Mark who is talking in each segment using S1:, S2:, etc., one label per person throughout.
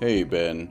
S1: Hey Ben,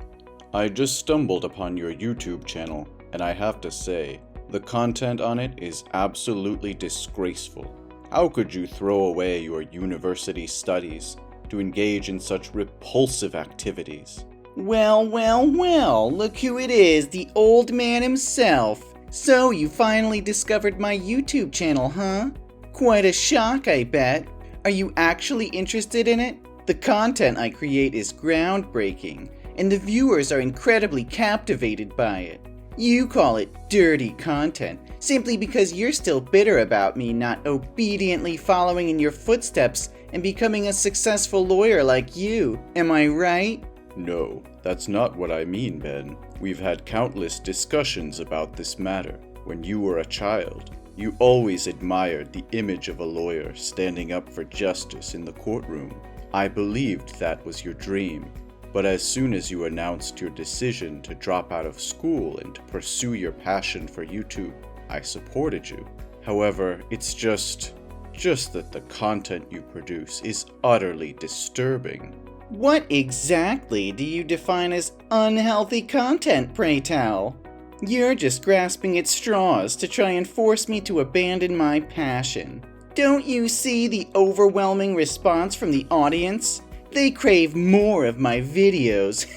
S1: I just stumbled upon your YouTube channel, and I have to say, the content on it is absolutely disgraceful. How could you throw away your university studies to engage in such repulsive activities?
S2: Well, look who it is, the old man himself. So you finally discovered my YouTube channel, huh? Quite a shock, I bet. Are you actually interested in it? The content I create is groundbreaking, and the viewers are incredibly captivated by it. You call it dirty content, simply because you're still bitter about me not obediently following in your footsteps and becoming a successful lawyer like you. Am I right?
S1: No, that's not what I mean, Ben. We've had countless discussions about this matter. When you were a child, you always admired the image of a lawyer standing up for justice in the courtroom. I believed that was your dream, but as soon as you announced your decision to drop out of school and to pursue your passion for YouTube, I supported you. However, it's just that the content you produce is utterly disturbing.
S2: What exactly do you define as unhealthy content, pray tell? You're just grasping at straws to try and force me to abandon my passion. Don't you see the overwhelming response from the audience? They crave more of my videos.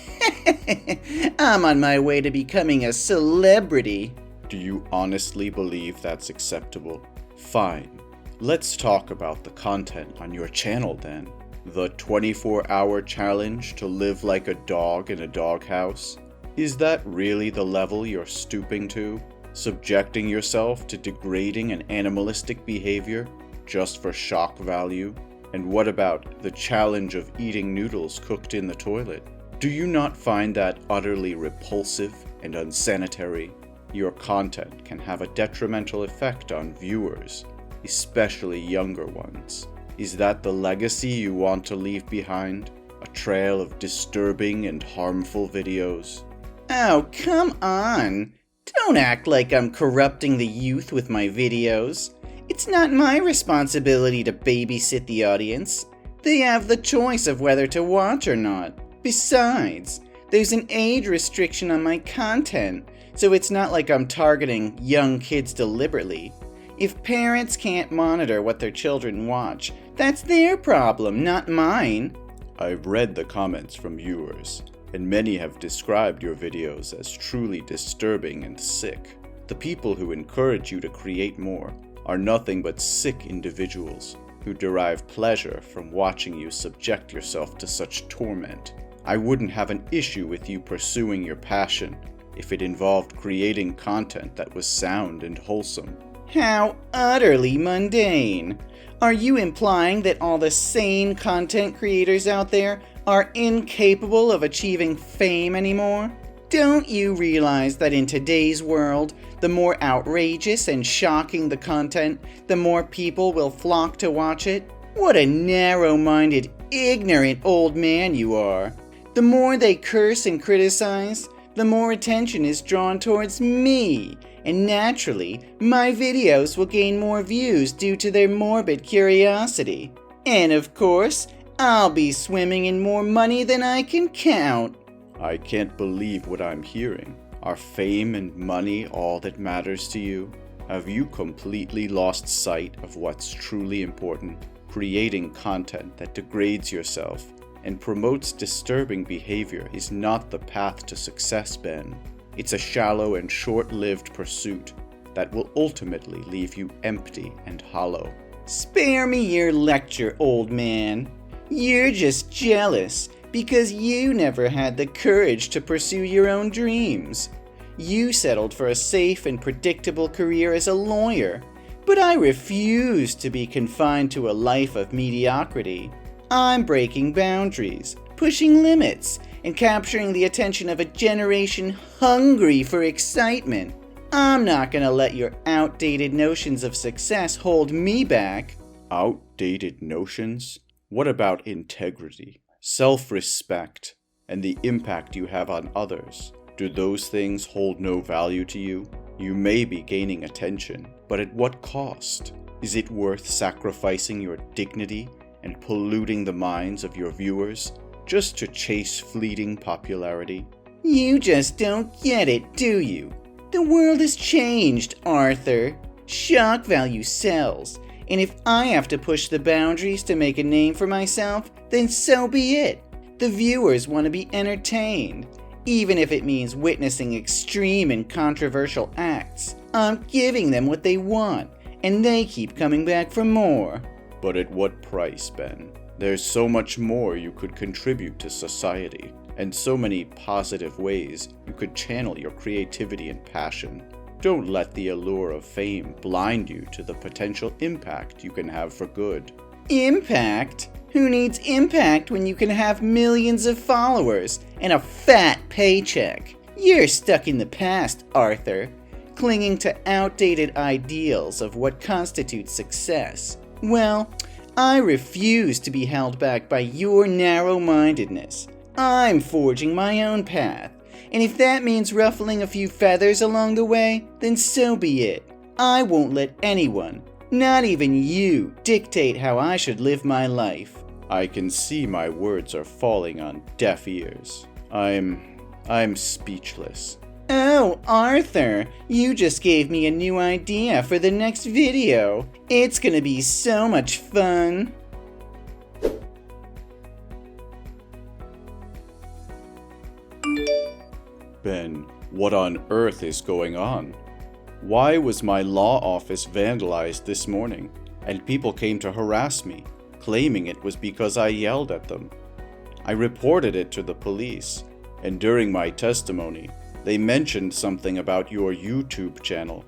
S2: I'm on my way to becoming a celebrity.
S1: Do you honestly believe that's acceptable? Fine. Let's talk about the content on your channel then. The 24-hour challenge to live like a dog in a doghouse? Is that really the level you're stooping to? Subjecting yourself to degrading and animalistic behavior just for shock value? And what about the challenge of eating noodles cooked in the toilet? Do you not find that utterly repulsive and unsanitary? Your content can have a detrimental effect on viewers, especially younger ones. Is that the legacy you want to leave behind? A trail of disturbing and harmful videos?
S2: Oh, come on! Don't act like I'm corrupting the youth with my videos. It's not my responsibility to babysit the audience. They have the choice of whether to watch or not. Besides, there's an age restriction on my content, so it's not like I'm targeting young kids deliberately. If parents can't monitor what their children watch, that's their problem, not mine.
S1: I've read the comments from viewers, and many have described your videos as truly disturbing and sick. The people who encourage you to create more are nothing but sick individuals who derive pleasure from watching you subject yourself to such torment. I wouldn't have an issue with you pursuing your passion if it involved creating content that was sound and wholesome.
S2: How utterly mundane! Are you implying that all the sane content creators out there are incapable of achieving fame anymore? Don't you realize that in today's world, the more outrageous and shocking the content, the more people will flock to watch it? What a narrow-minded, ignorant old man you are. The more they curse and criticize, the more attention is drawn towards me, and naturally, my videos will gain more views due to their morbid curiosity. And of course, I'll be swimming in more money than I can count.
S1: I can't believe what I'm hearing. Are fame and money all that matters to you? Have you completely lost sight of what's truly important? Creating content that degrades yourself and promotes disturbing behavior is not the path to success, Ben. It's a shallow and short-lived pursuit that will ultimately leave you empty and hollow.
S2: Spare me your lecture, old man. You're just jealous because you never had the courage to pursue your own dreams. You settled for a safe and predictable career as a lawyer, but I refuse to be confined to a life of mediocrity. I'm breaking boundaries, pushing limits, and capturing the attention of a generation hungry for excitement. I'm not gonna let your outdated notions of success hold me back.
S1: Outdated notions? What about integrity, self-respect, and the impact you have on others? Do those things hold no value to you? You may be gaining attention, but at what cost? Is it worth sacrificing your dignity and polluting the minds of your viewers just to chase fleeting popularity.
S2: You just don't get it, do you? The world has changed, Arthur. Shock value sells, and if I have to push the boundaries to make a name for myself, then so be it. The viewers want to be entertained, even if it means witnessing extreme and controversial acts. I'm giving them what they want, and they keep coming back for more.
S1: But at what price, Ben? There's so much more you could contribute to society, and so many positive ways you could channel your creativity and passion. Don't let the allure of fame blind you to the potential impact you can have for good.
S2: Impact? Who needs impact when you can have millions of followers and a fat paycheck? You're stuck in the past, Arthur, clinging to outdated ideals of what constitutes success. Well, I refuse to be held back by your narrow-mindedness. I'm forging my own path, and if that means ruffling a few feathers along the way, then so be it. I won't let anyone, not even you, dictate how I should live my life.
S1: I can see my words are falling on deaf ears. I'm speechless.
S2: Oh, Arthur, you just gave me a new idea for the next video. It's gonna be so much fun.
S1: Ben, what on earth is going on? Why was my law office vandalized this morning, and people came to harass me, claiming it was because I yelled at them? I reported it to the police, and during my testimony, they mentioned something about your YouTube channel.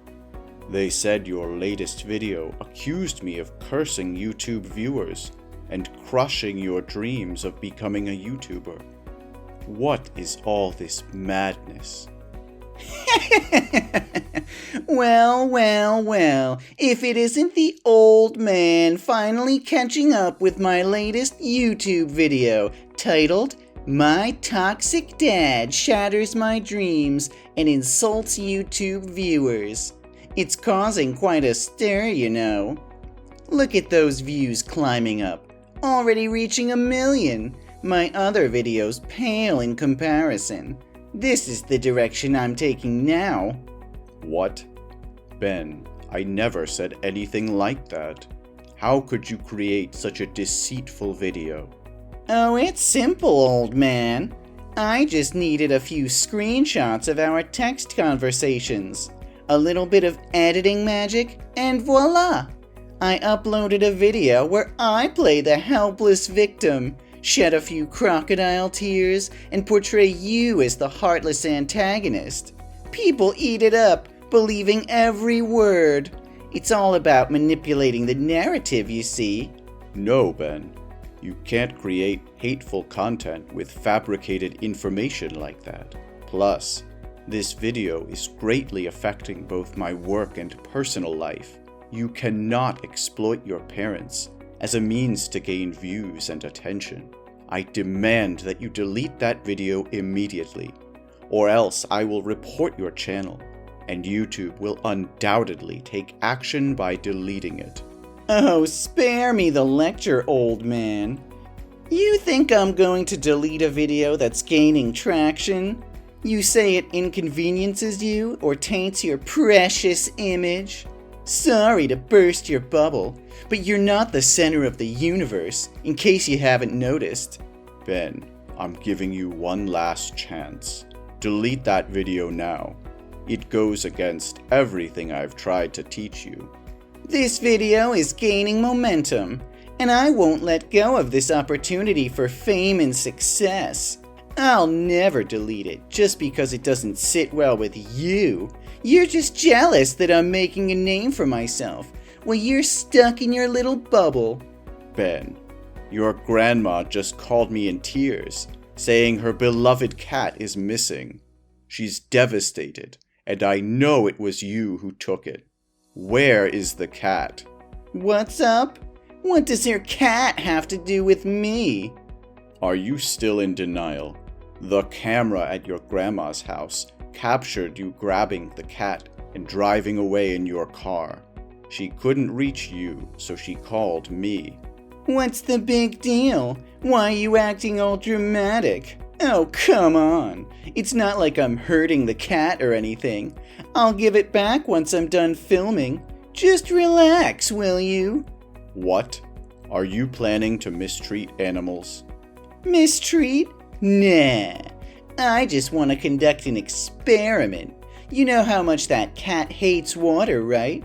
S1: They said your latest video accused me of cursing YouTube viewers and crushing your dreams of becoming a YouTuber. What is all this madness?
S2: Well, if it isn't the old man finally catching up with my latest YouTube video titled, "My Toxic Dad Shatters My Dreams and Insults YouTube Viewers." It's causing quite a stir, you know. Look at those views climbing up, already reaching 1 million. My other videos pale in comparison. This is the direction I'm taking now.
S1: What? Ben, I never said anything like that. How could you create such a deceitful video?
S2: Oh, it's simple, old man. I just needed a few screenshots of our text conversations, a little bit of editing magic, and voila! I uploaded a video where I play the helpless victim, shed a few crocodile tears, and portray you as the heartless antagonist. People eat it up, believing every word. It's all about manipulating the narrative, you see.
S1: No, Ben. You can't create hateful content with fabricated information like that. Plus, this video is greatly affecting both my work and personal life. You cannot exploit your parents as a means to gain views and attention. I demand that you delete that video immediately, or else I will report your channel, and YouTube will undoubtedly take action by deleting it.
S2: Oh, spare me the lecture, old man. You think I'm going to delete a video that's gaining traction? You say it inconveniences you or taints your precious image? Sorry to burst your bubble, but you're not the center of the universe, in case you haven't noticed.
S1: Ben, I'm giving you one last chance. Delete that video now. It goes against everything I've tried to teach you.
S2: This video is gaining momentum, and I won't let go of this opportunity for fame and success. I'll never delete it just because it doesn't sit well with you. You're just jealous that I'm making a name for myself, while you're stuck in your little bubble.
S1: Ben, your grandma just called me in tears, saying her beloved cat is missing. She's devastated, and I know it was you who took it. Where is the cat?
S2: What's up? What does your cat have to do with me?
S1: Are you still in denial? The camera at your grandma's house captured you grabbing the cat and driving away in your car. She couldn't reach you, so she called me.
S2: What's the big deal? Why are you acting all dramatic? Oh, come on. It's not like I'm hurting the cat or anything. I'll give it back once I'm done filming. Just relax, will you?
S1: What? Are you planning to mistreat animals?
S2: Mistreat? Nah. I just want to conduct an experiment. You know how much that cat hates water, right?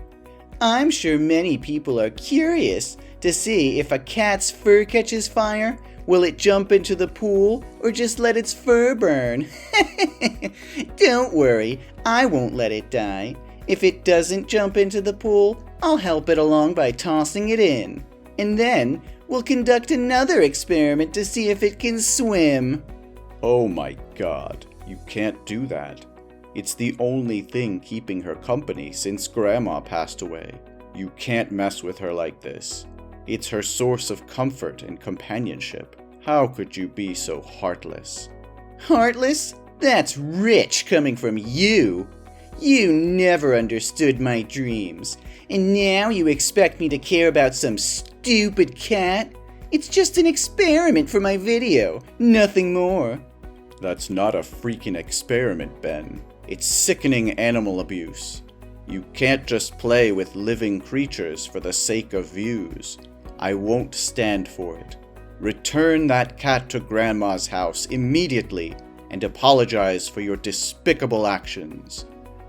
S2: I'm sure many people are curious to see if a cat's fur catches fire. Will it jump into the pool or just let its fur burn? Don't worry, I won't let it die. If it doesn't jump into the pool, I'll help it along by tossing it in. And then we'll conduct another experiment to see if it can swim.
S1: Oh my God, you can't do that. It's the only thing keeping her company since Grandma passed away. You can't mess with her like this. It's her source of comfort and companionship. How could you be so heartless?
S2: Heartless? That's rich coming from you. You never understood my dreams, and now you expect me to care about some stupid cat? It's just an experiment for my video, nothing more.
S1: That's not a freaking experiment, Ben. It's sickening animal abuse. You can't just play with living creatures for the sake of views. I won't stand for it. Return that cat to Grandma's house immediately and apologize for your despicable actions.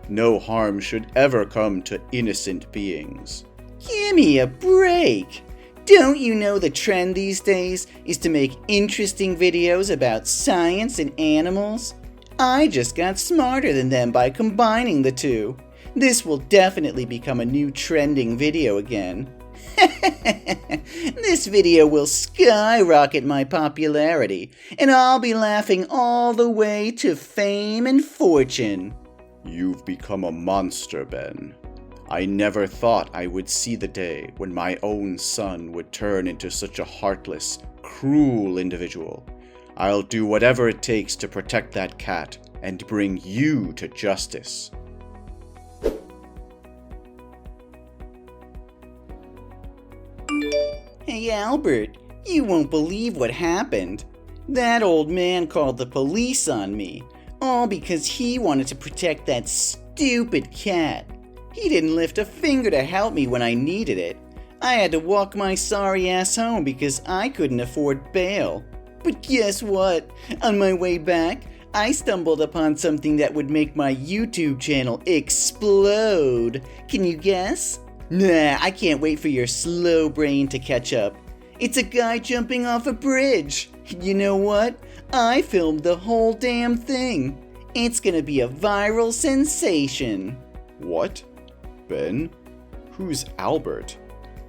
S1: No harm should ever come to innocent beings.
S2: Give me a break! Don't you know the trend these days is to make interesting videos about science and animals? I just got smarter than them by combining the two. This will definitely become a new trending video again. This video will skyrocket my popularity, and I'll be laughing all the way to fame and fortune.
S1: You've become a monster, Ben. I never thought I would see the day when my own son would turn into such a heartless, cruel individual. I'll do whatever it takes to protect that cat and bring you to justice.
S2: Hey Albert, you won't believe what happened. That old man called the police on me, all because he wanted to protect that stupid cat. He didn't lift a finger to help me when I needed it. I had to walk my sorry ass home because I couldn't afford bail. But guess what? On my way back, I stumbled upon something that would make my YouTube channel explode. Can you guess? Nah, I can't wait for your slow brain to catch up. It's a guy jumping off a bridge. You know what? I filmed the whole damn thing. It's gonna be a viral sensation.
S1: What? Ben? Who's Albert?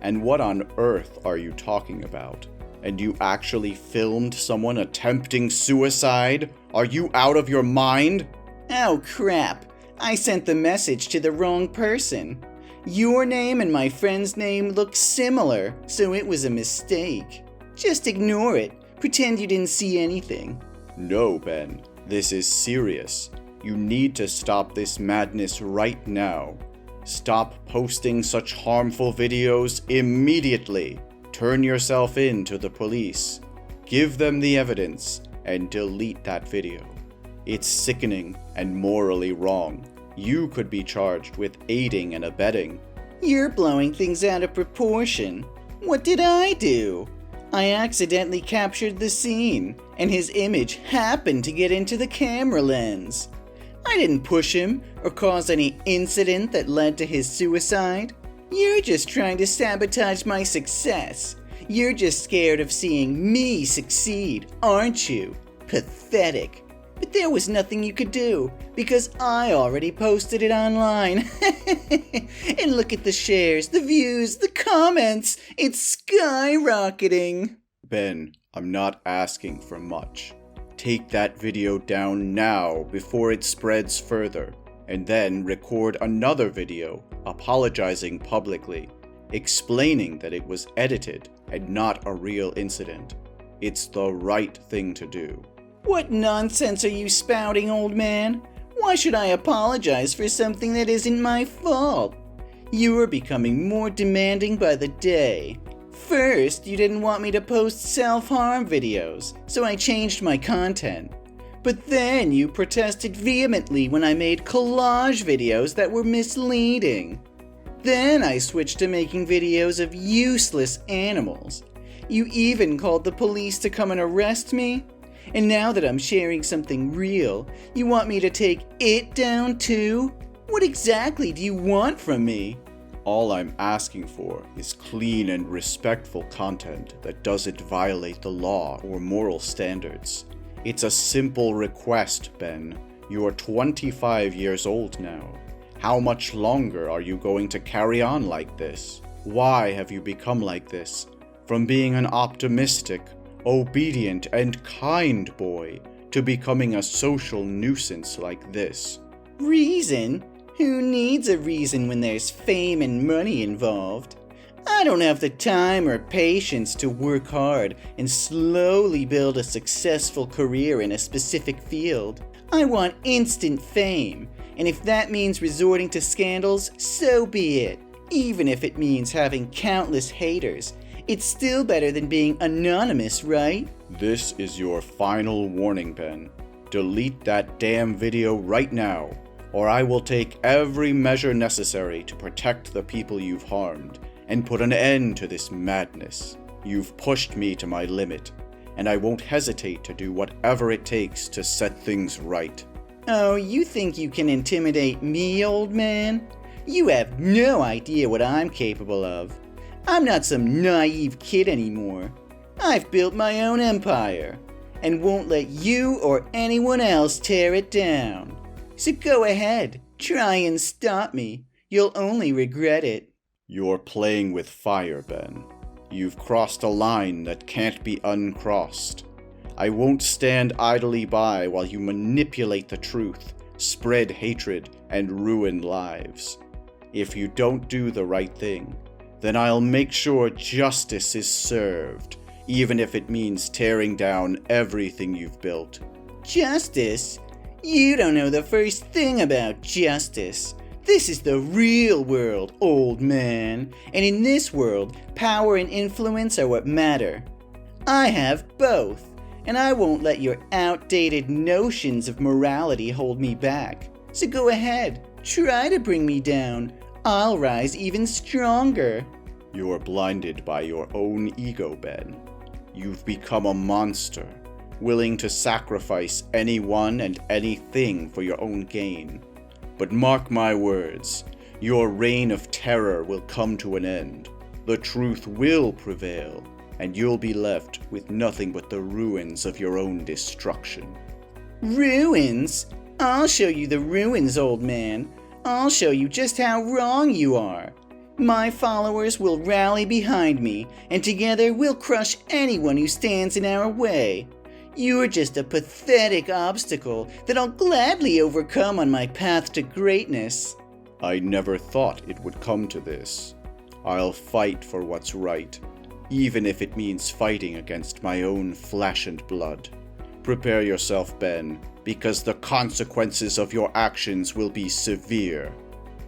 S1: And what on earth are you talking about? And you actually filmed someone attempting suicide? Are you out of your mind?
S2: Oh crap, I sent the message to the wrong person. Your name and my friend's name look similar, so it was a mistake. Just ignore it. Pretend you didn't see anything.
S1: No, Ben. This is serious. You need to stop this madness right now. Stop posting such harmful videos immediately. Turn yourself in to the police. Give them the evidence and delete that video. It's sickening and morally wrong. You could be charged with aiding and abetting.
S2: You're blowing things out of proportion. What did I do? I accidentally captured the scene, and his image happened to get into the camera lens. I didn't push him or cause any incident that led to his suicide. You're just trying to sabotage my success. You're just scared of seeing me succeed, aren't you? Pathetic. But there was nothing you could do, because I already posted it online. And look at the shares, the views, the comments. It's skyrocketing.
S1: Ben, I'm not asking for much. Take that video down now before it spreads further, and then record another video apologizing publicly, explaining that it was edited and not a real incident. It's the right thing to do.
S2: What nonsense are you spouting, old man? Why should I apologize for something that isn't my fault? You are becoming more demanding by the day. First, you didn't want me to post self-harm videos, so I changed my content. But then you protested vehemently when I made collage videos that were misleading. Then I switched to making videos of useless animals. You even called the police to come and arrest me? And now that I'm sharing something real, you want me to take it down too? What exactly do you want from me?
S1: All I'm asking for is clean and respectful content that doesn't violate the law or moral standards. It's a simple request, Ben. You're 25 years old now. How much longer are you going to carry on like this? Why have you become like this? From being an optimistic, obedient, and kind boy to becoming a social nuisance like this.
S2: Reason? Who needs a reason when there's fame and money involved? I don't have the time or patience to work hard and slowly build a successful career in a specific field. I want instant fame, and if that means resorting to scandals, so be it. Even if it means having countless haters, it's still better than being anonymous, right?
S1: This is your final warning, Ben. Delete that damn video right now, or I will take every measure necessary to protect the people you've harmed and put an end to this madness. You've pushed me to my limit, and I won't hesitate to do whatever it takes to set things right.
S2: Oh, you think you can intimidate me, old man? You have no idea what I'm capable of. I'm not some naive kid anymore. I've built my own empire, and won't let you or anyone else tear it down. So go ahead, try and stop me. You'll only regret it.
S1: You're playing with fire, Ben. You've crossed a line that can't be uncrossed. I won't stand idly by while you manipulate the truth, spread hatred, and ruin lives. If you don't do the right thing, then I'll make sure justice is served, even if it means tearing down everything you've built.
S2: Justice? You don't know the first thing about justice. This is the real world, old man. And in this world, power and influence are what matter. I have both, and I won't let your outdated notions of morality hold me back. So go ahead, try to bring me down. I'll rise even stronger.
S1: You're blinded by your own ego, Ben. You've become a monster, willing to sacrifice anyone and anything for your own gain. But mark my words, your reign of terror will come to an end. The truth will prevail, and you'll be left with nothing but the ruins of your own destruction.
S2: Ruins? I'll show you the ruins, old man. I'll show you just how wrong you are. My followers will rally behind me, and together we'll crush anyone who stands in our way. You're just a pathetic obstacle that I'll gladly overcome on my path to greatness.
S1: I never thought it would come to this. I'll fight for what's right, even if it means fighting against my own flesh and blood. Prepare yourself, Ben, because the consequences of your actions will be severe.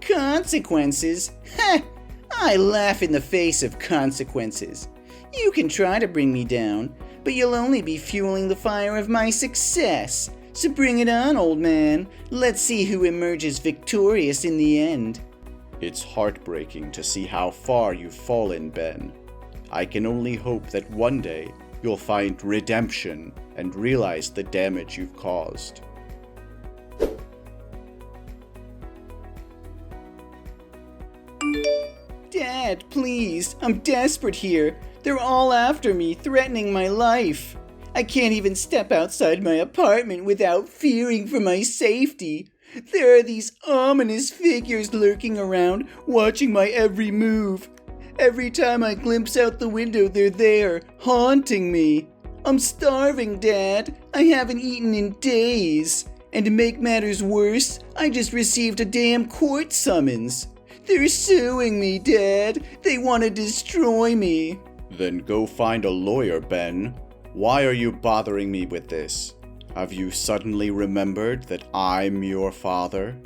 S2: Consequences? Ha! I laugh in the face of consequences. You can try to bring me down, but you'll only be fueling the fire of my success. So bring it on, old man. Let's see who emerges victorious in the end.
S1: It's heartbreaking to see how far you've fallen, Ben. I can only hope that one day you'll find redemption and realize the damage you've caused.
S2: Dad, please, I'm desperate here. They're all after me, threatening my life. I can't even step outside my apartment without fearing for my safety. There are these ominous figures lurking around, watching my every move. Every time I glimpse out the window, they're there, haunting me. I'm starving, Dad. I haven't eaten in days. And to make matters worse, I just received a damn court summons. They're suing me, Dad. They want to destroy me.
S1: Then go find a lawyer, Ben. Why are you bothering me with this? Have you suddenly remembered that I'm your father?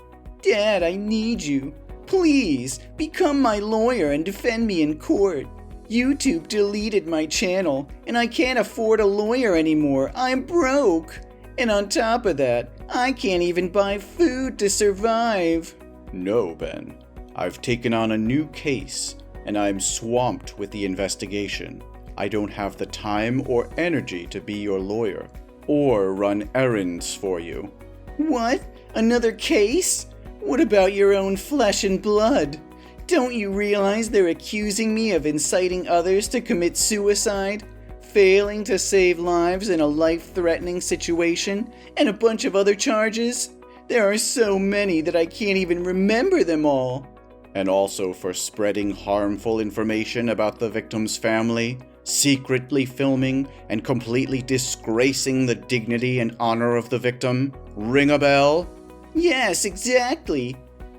S2: Dad, I need you. Please, become my lawyer and defend me in court. YouTube deleted my channel, and I can't afford a lawyer anymore. I'm broke. And on top of that, I can't even buy food to survive.
S1: No, Ben. I've taken on a new case, and I'm swamped with the investigation. I don't have the time or energy to be your lawyer, or run errands for you.
S2: What? Another case? What about your own flesh and blood? Don't you realize they're accusing me of inciting others to commit suicide, failing to save lives in a life-threatening situation, and a bunch of other charges? There are so many that I can't even remember them all.
S1: And also for spreading harmful information about the victim's family, secretly filming and completely disgracing the dignity and honor of the victim. Ring a bell?
S2: Yes, exactly.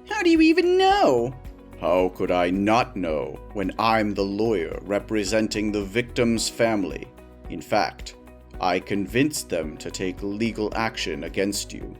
S2: How do you even know?
S1: How could I not know when I'm the lawyer representing the victim's family? In fact, I convinced them to take legal action against you.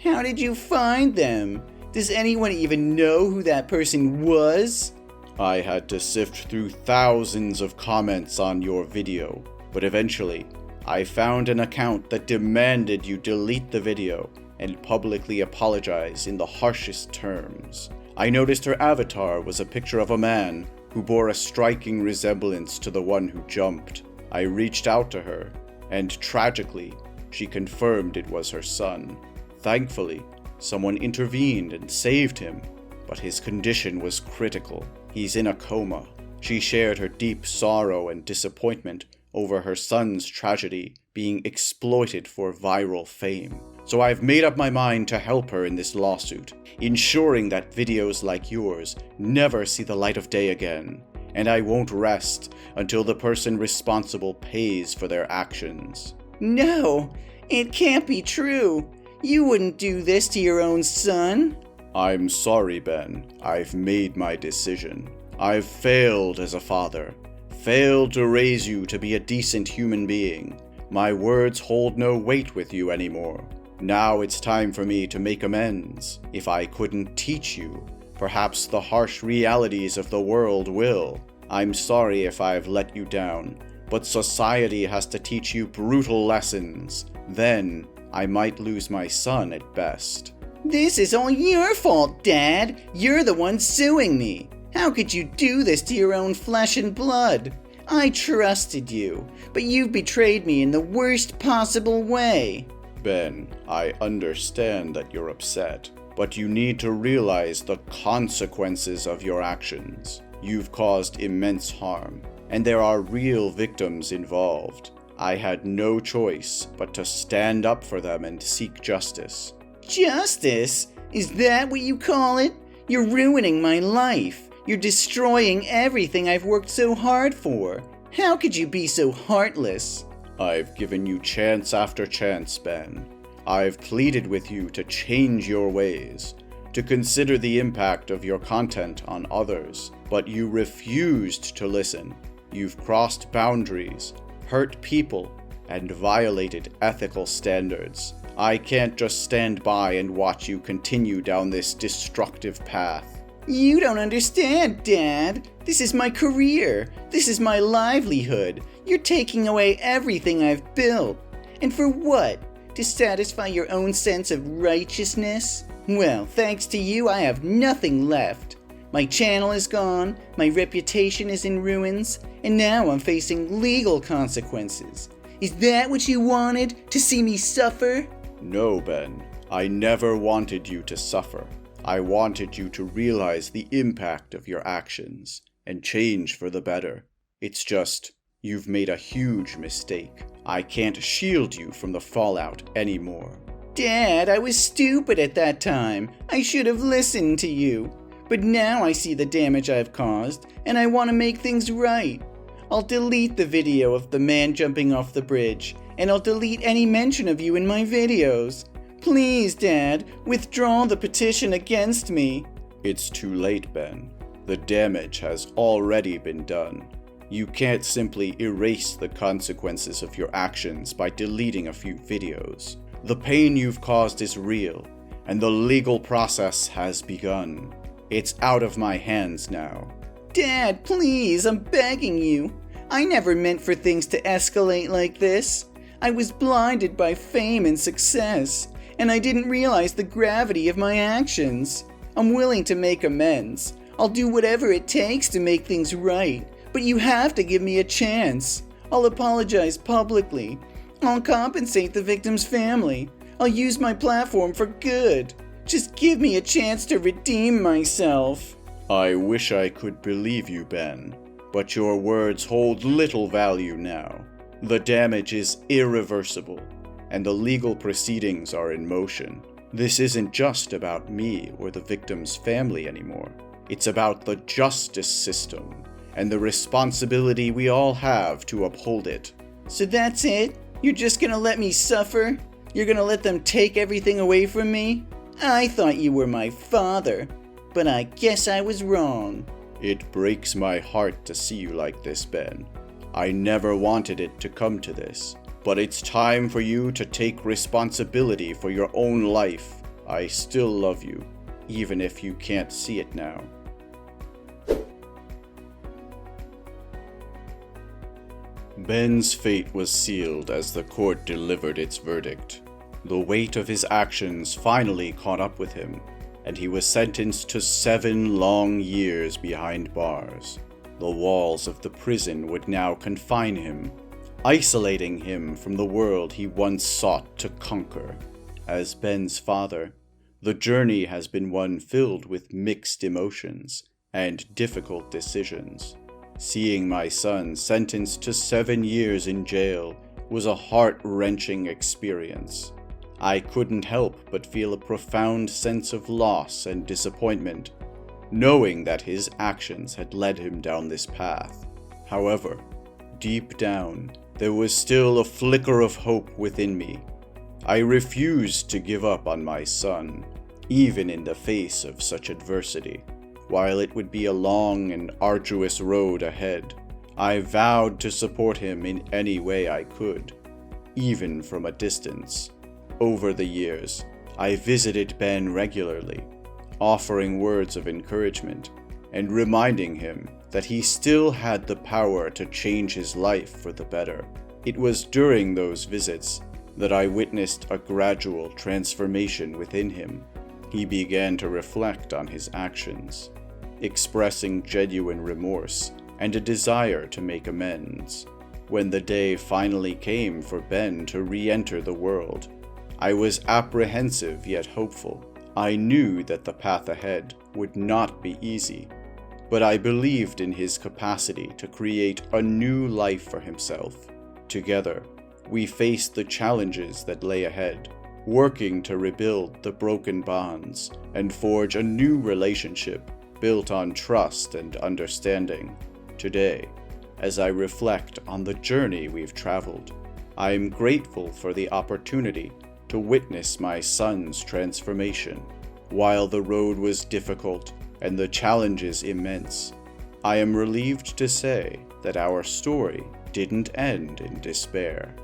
S2: How did you find them? Does anyone even know who that person was?
S1: I had to sift through thousands of comments on your video, but eventually, I found an account that demanded you delete the video and publicly apologize in the harshest terms. I noticed her avatar was a picture of a man who bore a striking resemblance to the one who jumped. I reached out to her, and tragically, she confirmed it was her son. Thankfully, someone intervened and saved him, but his condition was critical. He's in a coma. She shared her deep sorrow and disappointment over her son's tragedy being exploited for viral fame. So I've made up my mind to help her in this lawsuit, ensuring that videos like yours never see the light of day again. And I won't rest until the person responsible pays for their actions.
S2: No, it can't be true. You wouldn't do this to your own son.
S1: I'm sorry, Ben. I've made my decision. I've failed as a father. Failed to raise you to be a decent human being. My words hold no weight with you anymore. Now it's time for me to make amends. If I couldn't teach you, perhaps the harsh realities of the world will. I'm sorry if I've let you down, but society has to teach you brutal lessons. Then, I might lose my son at best.
S2: This is all your fault, Dad. You're the one suing me. How could you do this to your own flesh and blood? I trusted you, but you've betrayed me in the worst possible way.
S1: Ben, I understand that you're upset, but you need to realize the consequences of your actions. You've caused immense harm, and there are real victims involved. I had no choice but to stand up for them and seek justice.
S2: Justice? Is that what you call it? You're ruining my life. You're destroying everything I've worked so hard for. How could you be so heartless?
S1: I've given you chance after chance, Ben. I've pleaded with you to change your ways, to consider the impact of your content on others, but you refused to listen. You've crossed boundaries, hurt people, and violated ethical standards. I can't just stand by and watch you continue down this destructive path.
S2: You don't understand, Dad. This is my career. This is my livelihood. You're taking away everything I've built. And for what? To satisfy your own sense of righteousness? Well, thanks to you, I have nothing left. My channel is gone, my reputation is in ruins, and now I'm facing legal consequences. Is that what you wanted? To see me suffer?
S1: No, Ben. I never wanted you to suffer. I wanted you to realize the impact of your actions and change for the better. It's just, you've made a huge mistake. I can't shield you from the fallout anymore.
S2: Dad, I was stupid at that time. I should have listened to you. But now I see the damage I've caused, and I want to make things right. I'll delete the video of the man jumping off the bridge, and I'll delete any mention of you in my videos. Please, Dad, withdraw the petition against me.
S1: It's too late, Ben. The damage has already been done. You can't simply erase the consequences of your actions by deleting a few videos. The pain you've caused is real, and the legal process has begun. It's out of my hands now.
S2: Dad, please, I'm begging you. I never meant for things to escalate like this. I was blinded by fame and success, and I didn't realize the gravity of my actions. I'm willing to make amends. I'll do whatever it takes to make things right, but you have to give me a chance. I'll apologize publicly. I'll compensate the victim's family. I'll use my platform for good. Just give me a chance to redeem myself.
S1: I wish I could believe you, Ben, but your words hold little value now. The damage is irreversible, and the legal proceedings are in motion. This isn't just about me or the victim's family anymore. It's about the justice system and the responsibility we all have to uphold it.
S2: So that's it? You're just gonna let me suffer? You're gonna let them take everything away from me? I thought you were my father, but I guess I was wrong.
S1: It breaks my heart to see you like this, Ben. I never wanted it to come to this, but it's time for you to take responsibility for your own life. I still love you, even if you can't see it now. Ben's fate was sealed as the court delivered its verdict. The weight of his actions finally caught up with him, and he was sentenced to 7 long years behind bars. The walls of the prison would now confine him, isolating him from the world he once sought to conquer. As Ben's father, the journey has been one filled with mixed emotions and difficult decisions. Seeing my son sentenced to 7 years in jail was a heart-wrenching experience. I couldn't help but feel a profound sense of loss and disappointment, knowing that his actions had led him down this path. However, deep down, there was still a flicker of hope within me. I refused to give up on my son, even in the face of such adversity. While it would be a long and arduous road ahead, I vowed to support him in any way I could, even from a distance. Over the years, I visited Ben regularly, offering words of encouragement and reminding him that he still had the power to change his life for the better. It was during those visits that I witnessed a gradual transformation within him. He began to reflect on his actions, expressing genuine remorse and a desire to make amends. When the day finally came for Ben to re-enter the world, I was apprehensive yet hopeful. I knew that the path ahead would not be easy, but I believed in his capacity to create a new life for himself. Together, we faced the challenges that lay ahead, working to rebuild the broken bonds and forge a new relationship built on trust and understanding. Today, as I reflect on the journey we've traveled, I am grateful for the opportunity to witness my son's transformation. While the road was difficult and the challenges immense, I am relieved to say that our story didn't end in despair.